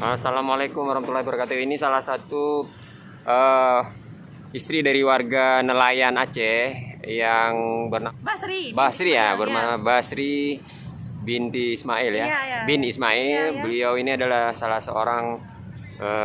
Assalamualaikum warahmatullahi wabarakatuh. Ini salah satu eh, istri dari warga nelayan Aceh yang bernama Basri ya, bernama Basri binti Ismail ya, bin Ismail. Beliau ini adalah salah seorang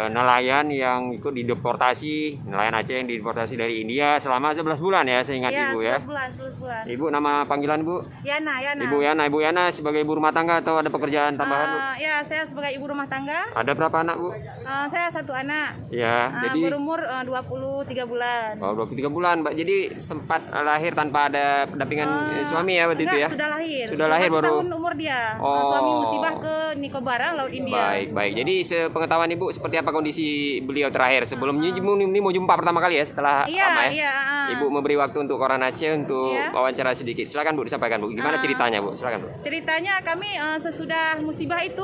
nelayan yang ikut dideportasi, nelayan Aceh yang dideportasi dari India selama 11 bulan ya, saya ingat Ibu ya. 11 bulan. Ibu, nama panggilan Bu? Yana. Ibu Yana sebagai ibu rumah tangga atau ada pekerjaan tambahan Bu? Ya, saya sebagai ibu rumah tangga. Ada berapa anak Bu? Saya satu anak. Ya, jadi berumur 23 bulan. Oh, 23 bulan, Mbak. Jadi sempat lahir tanpa ada pendampingan suami ya waktu itu ya? Sudah lahir. Sudah lahir baru. Tahun umur dia. Oh. Suami musibah ke Nicobar, Laut India. Baik. Jadi sepengetahuan Ibu seperti apa kondisi beliau terakhir? Sebelumnya ini mau jumpa pertama kali ya setelah lama ya? Iya. Ibu memberi waktu untuk Koran Aceh untuk wawancara sedikit. Silakan Bu, disampaikan Bu. Gimana ceritanya Bu? Silakan Bu. Ceritanya kami sesudah musibah itu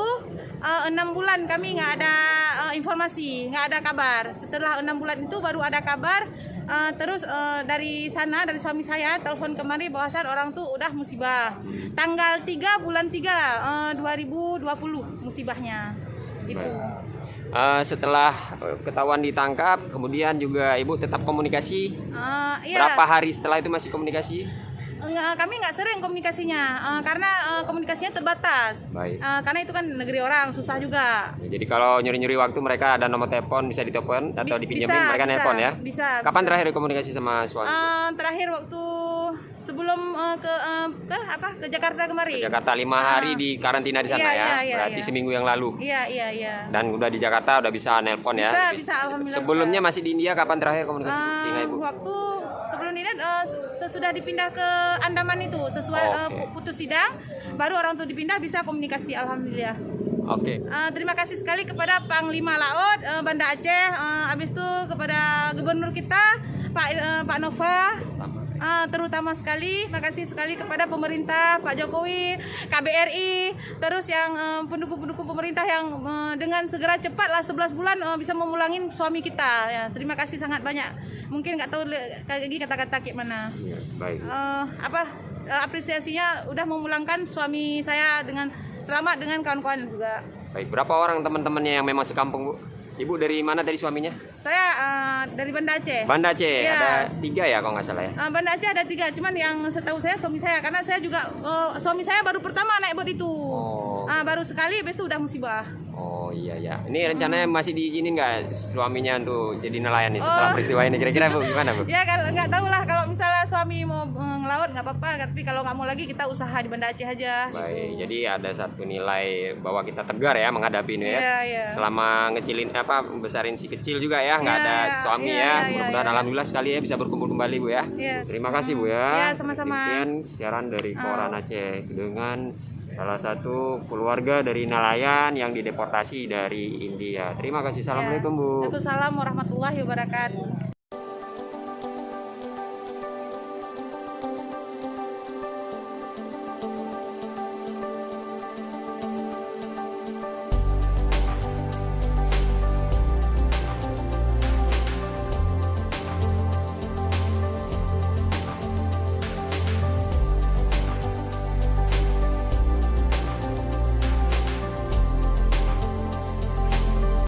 6 bulan kami nggak ada informasi, nggak ada kabar. Setelah 6 bulan itu baru ada kabar. Terus dari suami saya telepon kemari bahwasan orang tuh udah musibah. Tanggal 3 bulan 3 2020 musibahnya. Gitu. Setelah ketahuan ditangkap, kemudian juga Ibu tetap komunikasi. Iya. Berapa hari setelah itu masih komunikasi? Kami nggak sering komunikasinya karena komunikasinya terbatas. Baik. Karena itu kan negeri orang, susah juga. Jadi kalau nyuri-nyuri waktu mereka ada nomor telepon bisa ditelepon atau dipinjemin mereka nelpon ya? Bisa. Kapan terakhir komunikasi sama suami? Terakhir waktu sebelum ke Jakarta kemari. Ke Jakarta 5 hari di karantina di sana ya? Berarti seminggu yang lalu. Iya. Dan udah di Jakarta udah bisa nelpon ya? Bisa, alhamdulillah. Sebelumnya masih di India, kapan terakhir komunikasi sehingga Ibu? Waktu sebelum ini sesudah dipindah ke Andaman itu putus sidang, baru orang tuh dipindah bisa komunikasi, alhamdulillah. Oke. Terima kasih sekali kepada Panglima Laut Banda Aceh, habis itu kepada Gubernur kita Pak Nova. Terutama sekali, makasih sekali kepada pemerintah Pak Jokowi, KBRI, terus yang pendukung-pendukung pemerintah yang dengan segera cepat lah 11 bulan bisa memulangin suami kita. Ya, terima kasih sangat banyak. Mungkin nggak tahu lagi kata-kata kayak mana. Ya, baik. Apresiasinya udah memulangkan suami saya dengan selamat dengan kawan-kawan juga. Baik, berapa orang teman-temannya yang memang sekampung Bu? Ibu dari mana tadi suaminya? Saya dari Banda Aceh. Banda Aceh, ya. Ada 3 ya kalau nggak salah ya? Banda Aceh ada 3, cuman yang setahu saya suami saya, karena saya juga suami saya baru pertama naik bot itu. Baru sekali, habis itu udah musibah. Oh iya. Ini rencananya masih diizinin nggak suaminya untuk jadi nelayan nih setelah peristiwa ini? Kira-kira Bu gimana Bu? Ya kalau nggak tahu lah, kalau misalnya suami mau ngelaut nggak apa-apa, tapi kalau nggak mau lagi kita usaha di Banda Aceh aja. Baik, jadi ada satu nilai bahwa kita tegar ya menghadapi ini ya. Iya. Selama besarin si kecil juga ya, nggak ada suami ya. Mudah-mudahan alhamdulillah sekali ya bisa berkumpul kembali Bu ya. Terima kasih Bu ya. Sama-sama. Demikian siaran dari Koran Aceh dengan salah satu keluarga dari nelayan yang dideportasi dari India. Terima kasih. Assalamualaikum Bu. Waalaikumsalam warahmatullahi wabarakatuh.